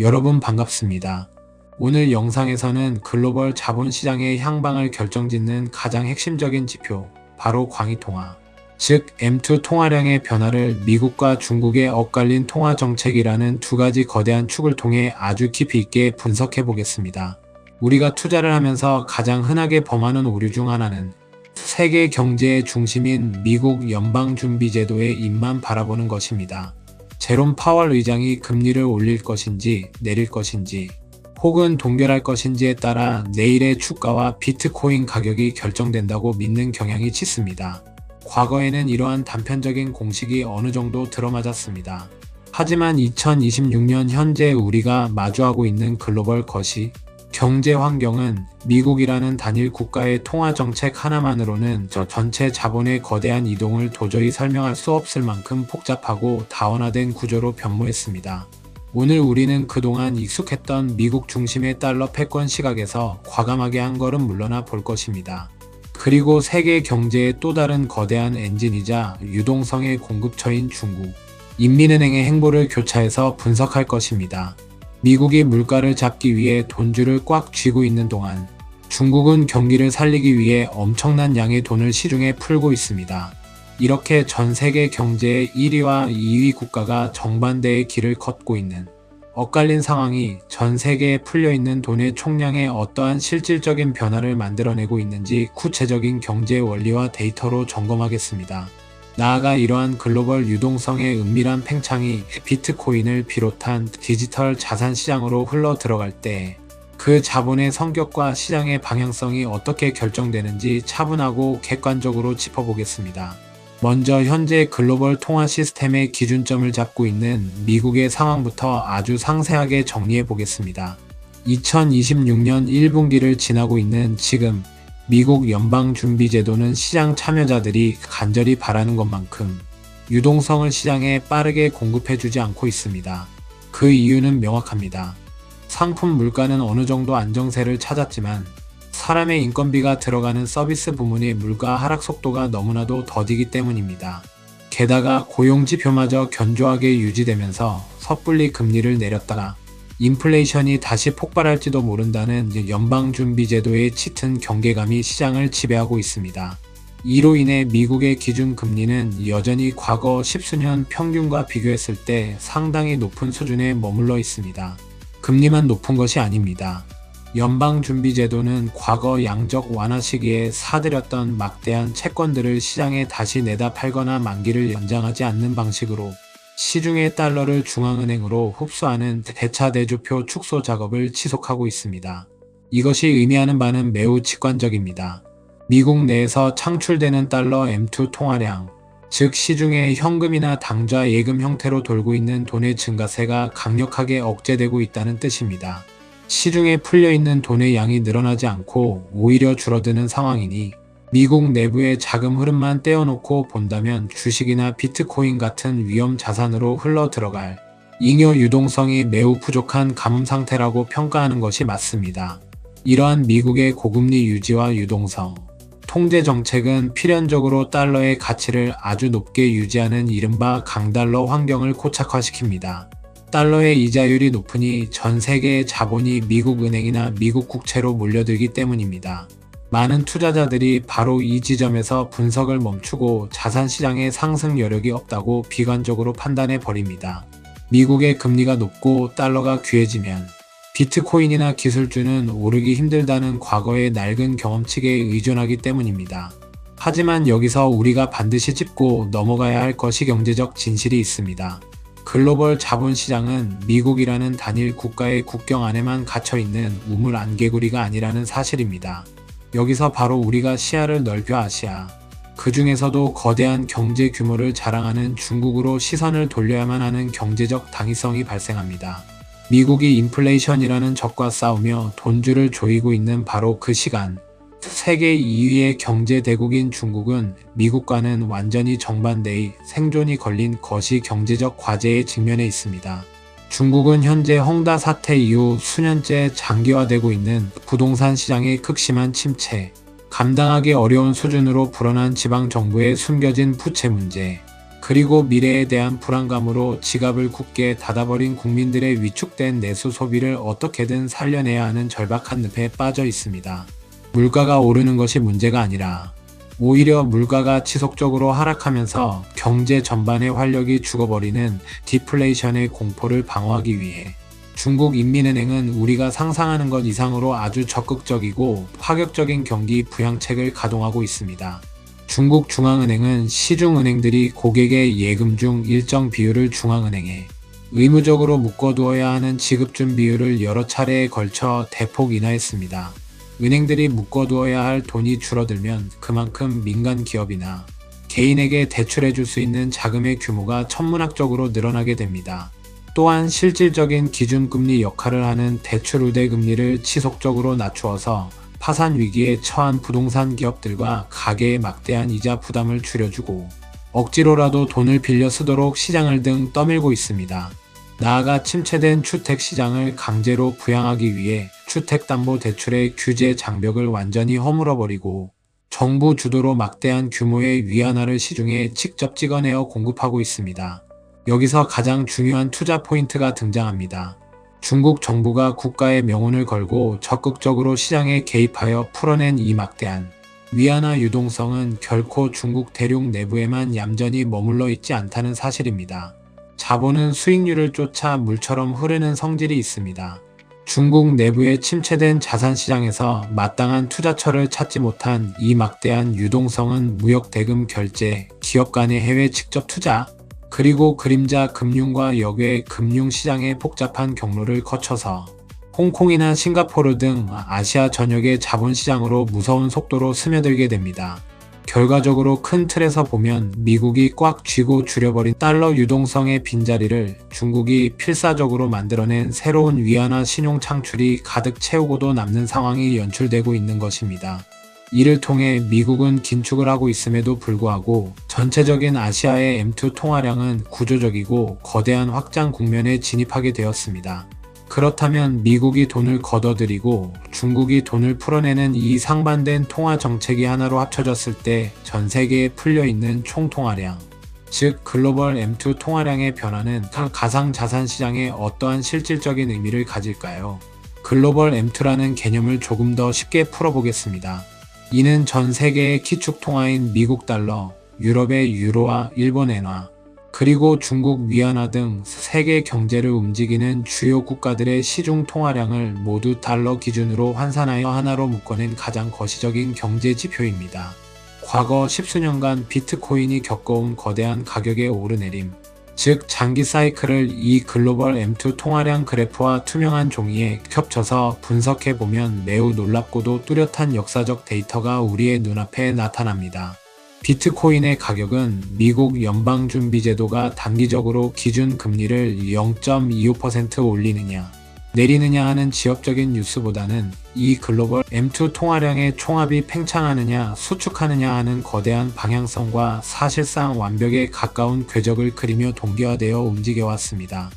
여러분 반갑습니다. 오늘 영상에서는 글로벌 자본시장의 향방을 결정짓는 가장 핵심적인 지표, 바로 광의통화, 즉 M2 통화량의 변화를 미국과 중국의 엇갈린 통화정책이라는 두 가지 거대한 축을 통해 아주 깊이 있게 분석해 보겠습니다. 우리가 투자를 하면서 가장 흔하게 범하는 오류 중 하나는 세계 경제의 중심인 미국 연방준비제도의 입만 바라보는 것입니다. 제롬 파월 의장이 금리를 올릴 것인지 내릴 것인지 혹은 동결할 것인지에 따라 내일의 주가와 비트코인 가격이 결정된다고 믿는 경향이 짙습니다. 과거에는 이러한 단편적인 공식이 어느 정도 들어맞았습니다. 하지만 2026년 현재 우리가 마주하고 있는 글로벌 거시 경제 환경은 미국이라는 단일 국가의 통화 정책 하나만으로는 전체 자본의 거대한 이동을 도저히 설명할 수 없을 만큼 복잡하고 다원화된 구조로 변모했습니다. 오늘 우리는 그동안 익숙했던 미국 중심의 달러 패권 시각에서 과감하게 한 걸음 물러나 볼 것입니다. 그리고 세계 경제의 또 다른 거대한 엔진이자 유동성의 공급처인 중국, 인민은행의 행보를 교차해서 분석할 것입니다. 미국이 물가를 잡기 위해 돈줄을 꽉 쥐고 있는 동안 중국은 경기를 살리기 위해 엄청난 양의 돈을 시중에 풀고 있습니다. 이렇게 전 세계 경제의 1위와 2위 국가가 정반대의 길을 걷고 있는 엇갈린 상황이 전 세계에 풀려있는 돈의 총량에 어떠한 실질적인 변화를 만들어내고 있는지 구체적인 경제 원리와 데이터로 점검하겠습니다. 나아가 이러한 글로벌 유동성의 은밀한 팽창이 비트코인을 비롯한 디지털 자산 시장으로 흘러 들어갈 때 그 자본의 성격과 시장의 방향성이 어떻게 결정되는지 차분하고 객관적으로 짚어보겠습니다. 먼저 현재 글로벌 통화 시스템의 기준점을 잡고 있는 미국의 상황부터 아주 상세하게 정리해 보겠습니다. 2026년 1분기를 지나고 있는 지금 미국 연방준비제도는 시장 참여자들이 간절히 바라는 것만큼 유동성을 시장에 빠르게 공급해주지 않고 있습니다. 그 이유는 명확합니다. 상품 물가는 어느 정도 안정세를 찾았지만 사람의 인건비가 들어가는 서비스 부문의 물가 하락 속도가 너무나도 더디기 때문입니다. 게다가 고용지표마저 견조하게 유지되면서 섣불리 금리를 내렸다가 인플레이션이 다시 폭발할지도 모른다는 연방준비제도의 짙은 경계감이 시장을 지배하고 있습니다. 이로 인해 미국의 기준금리는 여전히 과거 10수년 평균과 비교했을 때 상당히 높은 수준에 머물러 있습니다. 금리만 높은 것이 아닙니다. 연방준비제도는 과거 양적 완화 시기에 사들였던 막대한 채권들을 시장에 다시 내다 팔거나 만기를 연장하지 않는 방식으로 시중의 달러를 중앙은행으로 흡수하는 대차대조표 축소 작업을 지속하고 있습니다. 이것이 의미하는 바는 매우 직관적입니다. 미국 내에서 창출되는 달러 M2 통화량, 즉 시중의 현금이나 당좌 예금 형태로 돌고 있는 돈의 증가세가 강력하게 억제되고 있다는 뜻입니다. 시중에 풀려있는 돈의 양이 늘어나지 않고 오히려 줄어드는 상황이니 미국 내부의 자금 흐름만 떼어놓고 본다면 주식이나 비트코인 같은 위험 자산으로 흘러 들어갈 잉여 유동성이 매우 부족한 가뭄 상태라고 평가하는 것이 맞습니다. 이러한 미국의 고금리 유지와 유동성, 통제 정책은 필연적으로 달러의 가치를 아주 높게 유지하는 이른바 강달러 환경을 고착화시킵니다. 달러의 이자율이 높으니 전 세계의 자본이 미국 은행이나 미국 국채로 몰려들기 때문입니다. 많은 투자자들이 바로 이 지점에서 분석을 멈추고 자산시장에 상승 여력이 없다고 비관적으로 판단해 버립니다. 미국의 금리가 높고 달러가 귀해지면 비트코인이나 기술주는 오르기 힘들다는 과거의 낡은 경험칙에 의존하기 때문입니다. 하지만 여기서 우리가 반드시 짚고 넘어가야 할 것이 경제적 진실이 있습니다. 글로벌 자본시장은 미국이라는 단일 국가의 국경 안에만 갇혀있는 우물 안개구리가 아니라는 사실입니다. 여기서 바로 우리가 시야를 넓혀 아시아, 그 중에서도 거대한 경제 규모를 자랑하는 중국으로 시선을 돌려야만 하는 경제적 당위성이 발생합니다. 미국이 인플레이션이라는 적과 싸우며 돈줄을 조이고 있는 바로 그 시간, 세계 2위의 경제 대국인 중국은 미국과는 완전히 정반대의 생존이 걸린 거시 경제적 과제에 직면해 있습니다. 중국은 현재 헝다 사태 이후 수년째 장기화되고 있는 부동산 시장의 극심한 침체, 감당하기 어려운 수준으로 불어난 지방정부의 숨겨진 부채 문제, 그리고 미래에 대한 불안감으로 지갑을 굳게 닫아버린 국민들의 위축된 내수 소비를 어떻게든 살려내야 하는 절박한 늪에 빠져 있습니다. 물가가 오르는 것이 문제가 아니라 오히려 물가가 지속적으로 하락하면서 경제 전반의 활력이 죽어버리는 디플레이션의 공포를 방어하기 위해 중국 인민은행은 우리가 상상하는 것 이상으로 아주 적극적이고 파격적인 경기 부양책을 가동하고 있습니다. 중국 중앙은행은 시중은행들이 고객의 예금 중 일정 비율을 중앙은행에 의무적으로 묶어두어야 하는 지급준 비율을 여러 차례에 걸쳐 대폭 인하했습니다. 은행들이 묶어두어야 할 돈이 줄어들면 그만큼 민간 기업이나 개인에게 대출해줄 수 있는 자금의 규모가 천문학적으로 늘어나게 됩니다. 또한 실질적인 기준금리 역할을 하는 대출 우대금리를 지속적으로 낮추어서 파산 위기에 처한 부동산 기업들과 가계의 막대한 이자 부담을 줄여주고 억지로라도 돈을 빌려 쓰도록 시장을 등 떠밀고 있습니다. 나아가 침체된 주택시장을 강제로 부양하기 위해 주택담보대출의 규제 장벽을 완전히 허물어버리고 정부 주도로 막대한 규모의 위안화를 시중에 직접 찍어내어 공급하고 있습니다. 여기서 가장 중요한 투자 포인트가 등장합니다. 중국 정부가 국가의 명운을 걸고 적극적으로 시장에 개입하여 풀어낸 이 막대한 위안화 유동성은 결코 중국 대륙 내부에만 얌전히 머물러 있지 않다는 사실입니다. 자본은 수익률을 쫓아 물처럼 흐르는 성질이 있습니다. 중국 내부의 침체된 자산시장에서 마땅한 투자처를 찾지 못한 이 막대한 유동성은 무역 대금 결제, 기업 간의 해외 직접 투자, 그리고 그림자 금융과 역외 금융시장의 복잡한 경로를 거쳐서 홍콩이나 싱가포르 등 아시아 전역의 자본시장으로 무서운 속도로 스며들게 됩니다. 결과적으로 큰 틀에서 보면 미국이 꽉 쥐고 줄여버린 달러 유동성의 빈자리를 중국이 필사적으로 만들어낸 새로운 위안화 신용 창출이 가득 채우고도 남는 상황이 연출되고 있는 것입니다. 이를 통해 미국은 긴축을 하고 있음에도 불구하고 전체적인 아시아의 M2 통화량은 구조적이고 거대한 확장 국면에 진입하게 되었습니다. 그렇다면 미국이 돈을 걷어들이고 중국이 돈을 풀어내는 이 상반된 통화 정책이 하나로 합쳐졌을 때 전 세계에 풀려있는 총 통화량, 즉 글로벌 M2 통화량의 변화는 가상자산 시장에 어떠한 실질적인 의미를 가질까요? 글로벌 M2라는 개념을 조금 더 쉽게 풀어보겠습니다. 이는 전 세계의 기축 통화인 미국 달러, 유럽의 유로와 일본 엔화, 그리고 중국 위안화 등 세계 경제를 움직이는 주요 국가들의 시중 통화량을 모두 달러 기준으로 환산하여 하나로 묶어낸 가장 거시적인 경제 지표입니다. 과거 십수년간 비트코인이 겪어온 거대한 가격의 오르내림, 즉 장기 사이클을 이 글로벌 M2 통화량 그래프와 투명한 종이에 겹쳐서 분석해보면 매우 놀랍고도 뚜렷한 역사적 데이터가 우리의 눈앞에 나타납니다. 비트코인의 가격은 미국 연방준비제도가 단기적으로 기준 금리를 0.25% 올리느냐 내리느냐 하는 지역적인 뉴스보다는 이 글로벌 M2 통화량의 총합이 팽창하느냐 수축하느냐 하는 거대한 방향성과 사실상 완벽에 가까운 궤적을 그리며 동기화되어 움직여왔습니다.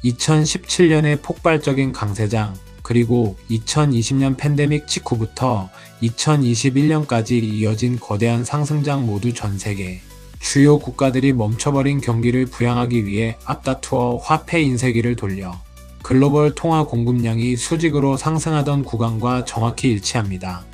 2017년의 폭발적인 강세장, 그리고 2020년 팬데믹 직후부터 2021년까지 이어진 거대한 상승장 모두 전 세계 주요 국가들이 멈춰버린 경기를 부양하기 위해 앞다투어 화폐 인쇄기를 돌려 글로벌 통화 공급량이 수직으로 상승하던 구간과 정확히 일치합니다.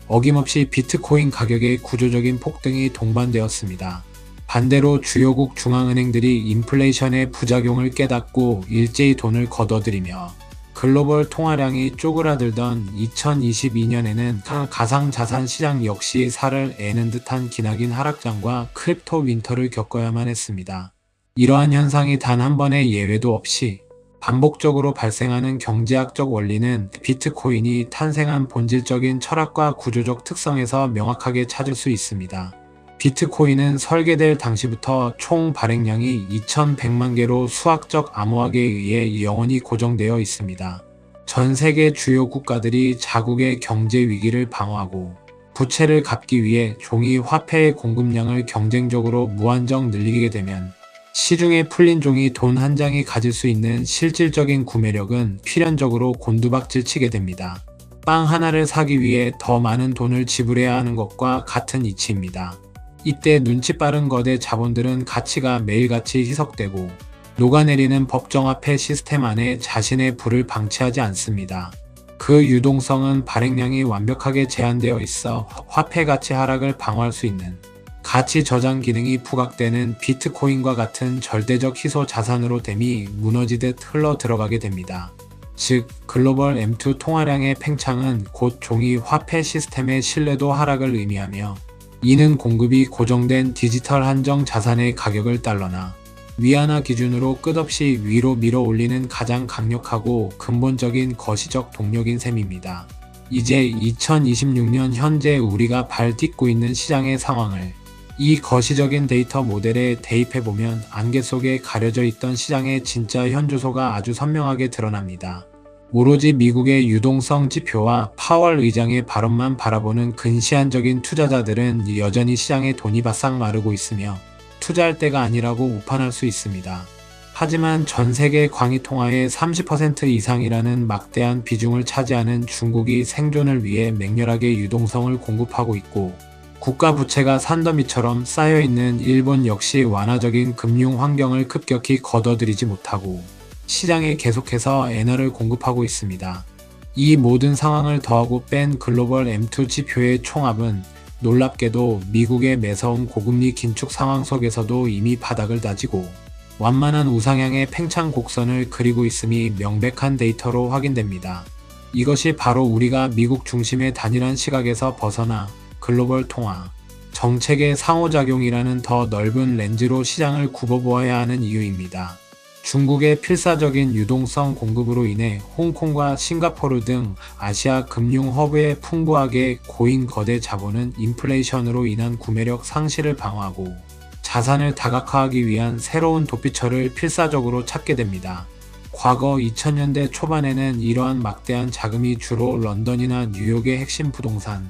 어김없이 비트코인 가격의 구조적인 폭등이 동반되었습니다. 반대로 주요국 중앙은행들이 인플레이션의 부작용을 깨닫고 일제히 돈을 걷어들이며 글로벌 통화량이 쪼그라들던 2022년에는 가상자산 시장 역시 살을 애는 듯한 기나긴 하락장과 크립토 윈터를 겪어야만 했습니다. 이러한 현상이 단 한 번의 예외도 없이 반복적으로 발생하는 경제학적 원리는 비트코인이 탄생한 본질적인 철학과 구조적 특성에서 명확하게 찾을 수 있습니다. 비트코인은 설계될 당시부터 총 발행량이 2100만 개로 수학적 암호학에 의해 영원히 고정되어 있습니다. 전 세계 주요 국가들이 자국의 경제 위기를 방어하고 부채를 갚기 위해 종이 화폐의 공급량을 경쟁적으로 무한정 늘리게 되면 시중에 풀린 종이 돈 한 장이 가질 수 있는 실질적인 구매력은 필연적으로 곤두박질 치게 됩니다. 빵 하나를 사기 위해 더 많은 돈을 지불해야 하는 것과 같은 이치입니다. 이때 눈치 빠른 거대 자본들은 가치가 매일같이 희석되고 녹아내리는 법정화폐 시스템 안에 자신의 부를 방치하지 않습니다. 그 유동성은 발행량이 완벽하게 제한되어 있어 화폐 가치 하락을 방어할 수 있는 가치 저장 기능이 부각되는 비트코인과 같은 절대적 희소 자산으로 댐이 무너지듯 흘러 들어가게 됩니다. 즉, 글로벌 M2 통화량의 팽창은 곧 종이 화폐 시스템의 신뢰도 하락을 의미하며, 이는 공급이 고정된 디지털 한정 자산의 가격을 달러나 위안화 기준으로 끝없이 위로 밀어 올리는 가장 강력하고 근본적인 거시적 동력인 셈입니다. 이제 2026년 현재 우리가 발 딛고 있는 시장의 상황을 이 거시적인 데이터 모델에 대입해보면 안개 속에 가려져 있던 시장의 진짜 현주소가 아주 선명하게 드러납니다. 오로지 미국의 유동성 지표와 파월 의장의 발언만 바라보는 근시안적인 투자자들은 여전히 시장에 돈이 바싹 마르고 있으며 투자할 때가 아니라고 오판할 수 있습니다. 하지만 전 세계 광의 통화의 30% 이상이라는 막대한 비중을 차지하는 중국이 생존을 위해 맹렬하게 유동성을 공급하고 있고, 국가 부채가 산더미처럼 쌓여있는 일본 역시 완화적인 금융 환경을 급격히 걷어들이지 못하고 시장에 계속해서 엔화를 공급하고 있습니다. 이 모든 상황을 더하고 뺀 글로벌 M2 지표의 총합은 놀랍게도 미국의 매서운 고금리 긴축 상황 속에서도 이미 바닥을 다지고 완만한 우상향의 팽창 곡선을 그리고 있음이 명백한 데이터로 확인됩니다. 이것이 바로 우리가 미국 중심의 단일한 시각에서 벗어나 글로벌 통화 정책의 상호작용이라는 더 넓은 렌즈로 시장을 굽어보아야 하는 이유입니다. 중국의 필사적인 유동성 공급으로 인해 홍콩과 싱가포르 등 아시아 금융 허브에 풍부하게 고인 거대 자본은 인플레이션으로 인한 구매력 상실을 방어하고 자산을 다각화하기 위한 새로운 도피처를 필사적으로 찾게 됩니다. 과거 2000년대 초반에는 이러한 막대한 자금이 주로 런던이나 뉴욕의 핵심 부동산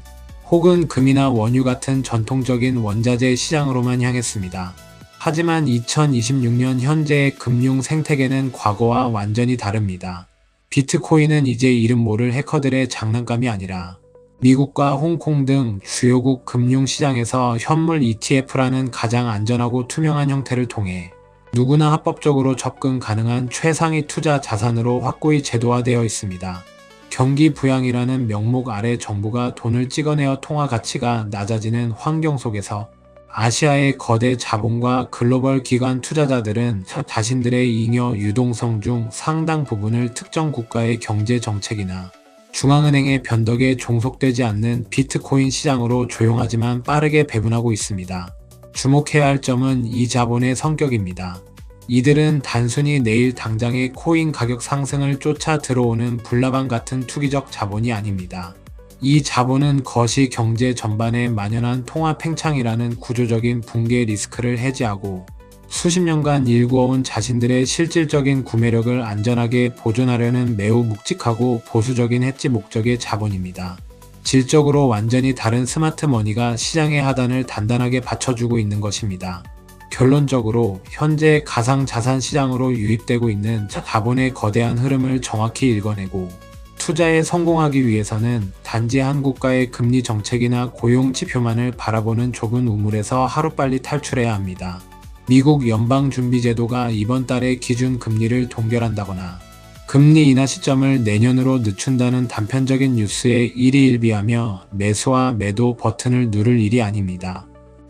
혹은 금이나 원유 같은 전통적인 원자재 시장으로만 향했습니다. 하지만 2026년 현재의 금융 생태계는 과거와 완전히 다릅니다. 비트코인은 이제 이름 모를 해커들의 장난감이 아니라 미국과 홍콩 등 주요국 금융시장에서 현물 ETF라는 가장 안전하고 투명한 형태를 통해 누구나 합법적으로 접근 가능한 최상위 투자 자산으로 확고히 제도화되어 있습니다. 경기 부양이라는 명목 아래 정부가 돈을 찍어내어 통화 가치가 낮아지는 환경 속에서 아시아의 거대 자본과 글로벌 기관 투자자들은 자신들의 잉여 유동성 중 상당 부분을 특정 국가의 경제 정책이나 중앙은행의 변덕에 종속되지 않는 비트코인 시장으로 조용하지만 빠르게 배분하고 있습니다. 주목해야 할 점은 이 자본의 성격입니다. 이들은 단순히 내일 당장의 코인 가격 상승을 쫓아 들어오는 불나방 같은 투기적 자본이 아닙니다. 이 자본은 거시 경제 전반에 만연한 통화 팽창이라는 구조적인 붕괴 리스크를 해지하고 수십 년간 일구어온 자신들의 실질적인 구매력을 안전하게 보존하려는 매우 묵직하고 보수적인 해지 목적의 자본입니다. 질적으로 완전히 다른 스마트 머니가 시장의 하단을 단단하게 받쳐주고 있는 것입니다. 결론적으로 현재 가상자산 시장으로 유입되고 있는 자본의 거대한 흐름을 정확히 읽어내고 투자에 성공하기 위해서는 단지 한 국가의 금리 정책이나 고용 지표만을 바라보는 좁은 우물에서 하루빨리 탈출해야 합니다. 미국 연방준비제도가 이번 달에 기준 금리를 동결한다거나 금리 인하 시점을 내년으로 늦춘다는 단편적인 뉴스에 일희일비하며 매수와 매도 버튼을 누를 일이 아닙니다.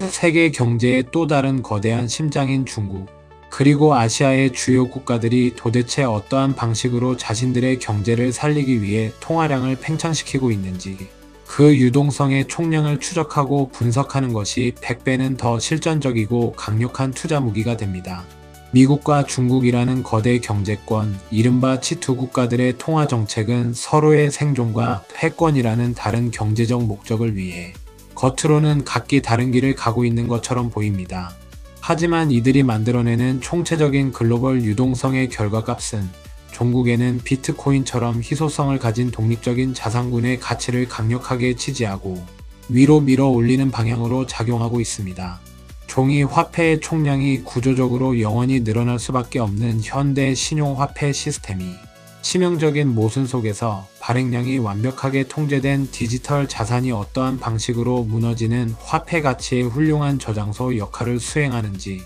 세계 경제의 또 다른 거대한 심장인 중국, 그리고 아시아의 주요 국가들이 도대체 어떠한 방식으로 자신들의 경제를 살리기 위해 통화량을 팽창시키고 있는지, 그 유동성의 총량을 추적하고 분석하는 것이 100배는 더 실전적이고 강력한 투자 무기가 됩니다. 미국과 중국이라는 거대 경제권, 이른바 치투 국가들의 통화 정책은 서로의 생존과 패권이라는 다른 경제적 목적을 위해 겉으로는 각기 다른 길을 가고 있는 것처럼 보입니다. 하지만 이들이 만들어내는 총체적인 글로벌 유동성의 결과값은 종국에는 비트코인처럼 희소성을 가진 독립적인 자산군의 가치를 강력하게 지지하고 위로 밀어 올리는 방향으로 작용하고 있습니다. 종이 화폐의 총량이 구조적으로 영원히 늘어날 수밖에 없는 현대 신용화폐 시스템이 치명적인 모순 속에서 발행량이 완벽하게 통제된 디지털 자산이 어떠한 방식으로 무너지는 화폐 가치의 훌륭한 저장소 역할을 수행하는지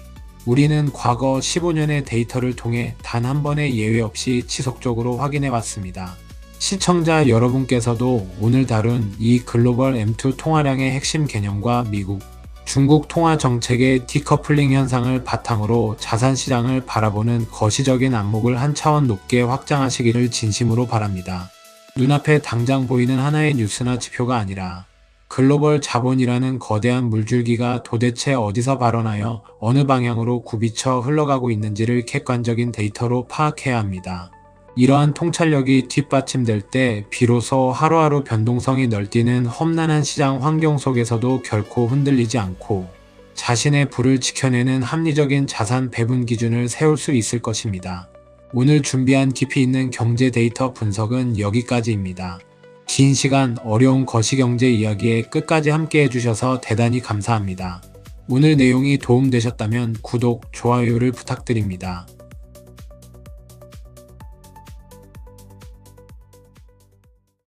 우리는 과거 15년의 데이터를 통해 단 한 번의 예외 없이 지속적으로 확인해 왔습니다. 시청자 여러분께서도 오늘 다룬 이 글로벌 M2 통화량의 핵심 개념과 미국, 중국 통화 정책의 디커플링 현상을 바탕으로 자산 시장을 바라보는 거시적인 안목을 한 차원 높게 확장하시기를 진심으로 바랍니다. 눈앞에 당장 보이는 하나의 뉴스나 지표가 아니라 글로벌 자본이라는 거대한 물줄기가 도대체 어디서 발원하여 어느 방향으로 굽이쳐 흘러가고 있는지를 객관적인 데이터로 파악해야 합니다. 이러한 통찰력이 뒷받침될 때 비로소 하루하루 변동성이 널뛰는 험난한 시장 환경 속에서도 결코 흔들리지 않고 자신의 부를 지켜내는 합리적인 자산 배분 기준을 세울 수 있을 것입니다. 오늘 준비한 깊이 있는 경제 데이터 분석은 여기까지입니다. 긴 시간 어려운 거시경제 이야기에 끝까지 함께 해주셔서 대단히 감사합니다. 오늘 내용이 도움되셨다면 구독, 좋아요를 부탁드립니다.